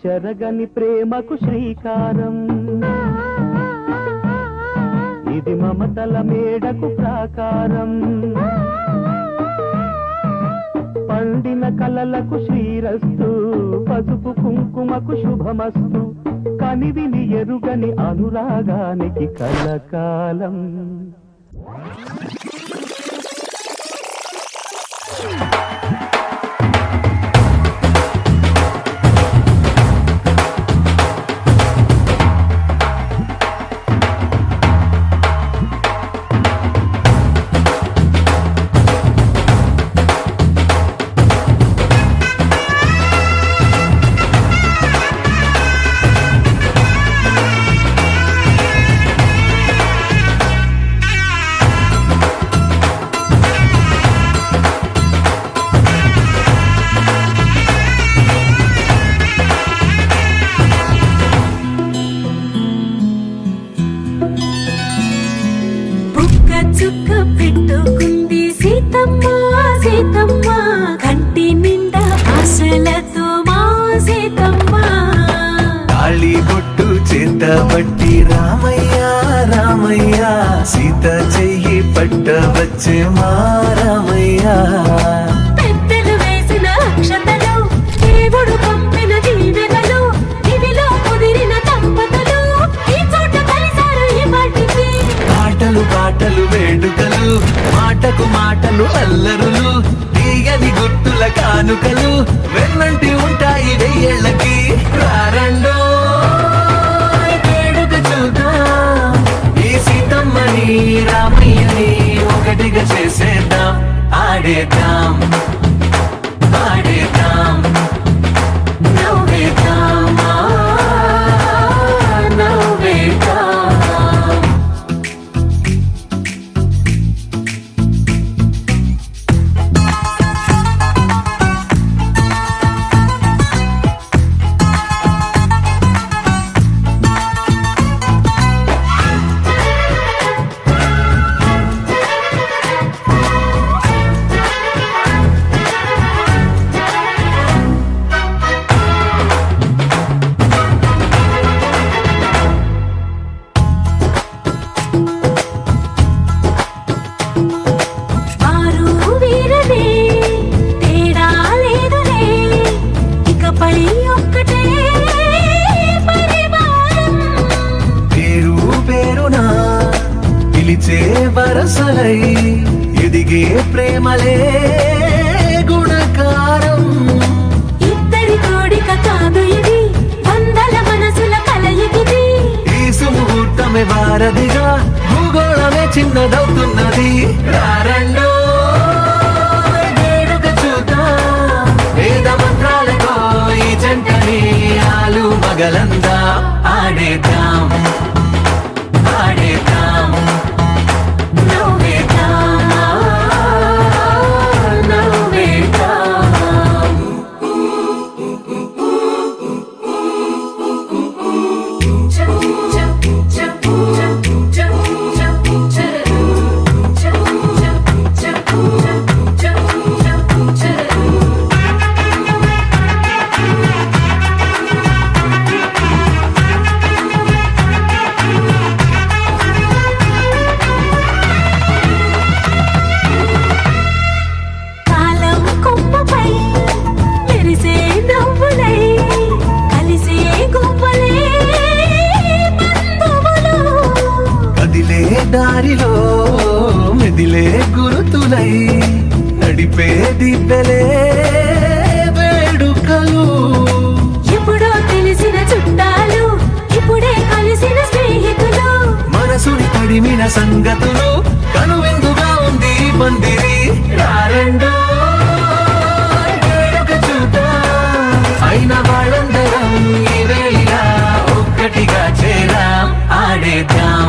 చెరగని ప్రేమకు శ్రీకారం, ఇది మమతల మేడకు ప్రాకారం, పండిన కలలకు శ్రీరస్తు, పసుపు కుంకుమకు శుభమస్తు, కనివిని ఎరుగని అనురాగానికి కలకాలం. చుక్క పెట్టుకుంది సీతమ్మ సీతమ్మ, కంటి నిండా ఆశలతో మా సీతమ్మ. తాళి బొట్టు చేత పట్టి రామయ్య రామయ్య, సీత చెయ్యి పట్ట వచ్చే మా రామయ్య. పెద్దలు వేసిన అక్షతలు, దేవుడు పంపిన దీవెనలు, ఇవిలో కుదిరిన దంపతులు ఈ చోట కలిసారు ఈ పాటికి. పాటలు పాటలు వేడుకలు, మాటకు మాటలు అల్లరులు, తీయని గుర్తుల కానుకలు వెన్నంటి ఉంటాయి వెయ్యేళ్ళకి. రారండో వేడుక చూద్దాం, ఈ సీతమ్మని రామయ్యని ఒకటిగా చేసేద్దాం. ఆడేద్దాం ఆడేద్దాం నవ్వేద్దాం నవ్వేద్దాం. పిలిచే వరసలై ఎదిగే ప్రేమలే గుణకారం. ఇద్దరి కోడిక కాదు ఇది, వందల మనసుల కలయికిది. ఈ సుముహూర్తమే వారధిగా, భూగోళమే చిన్నదవుతున్నది. రారండో వేడుక చూద్దాం, వేద మంత్రాలతో ఈ జంటని ఆలు మగలందా. ఆడేద్దాం ఆడేద్దాం నవ్వేద్దాం నవ్వేద్దాం. దారిలో మెదిలే గురుతులై నడిపే దిబ్బెలే వేడుకలు. ఎప్పుడో తెలిసిన చుట్టాలు, ఇప్పుడే కలిసిన స్నేహితులు, మనసుని తడిమిన సంగతులు, కనువిందుగా ఉంది పందిరి. రారండో వేడుక చూద్దాం, అయిన వాళ్ళందరం ఈ వేళ ఒక్కటిగా చేరాం. ఆడేద్దాం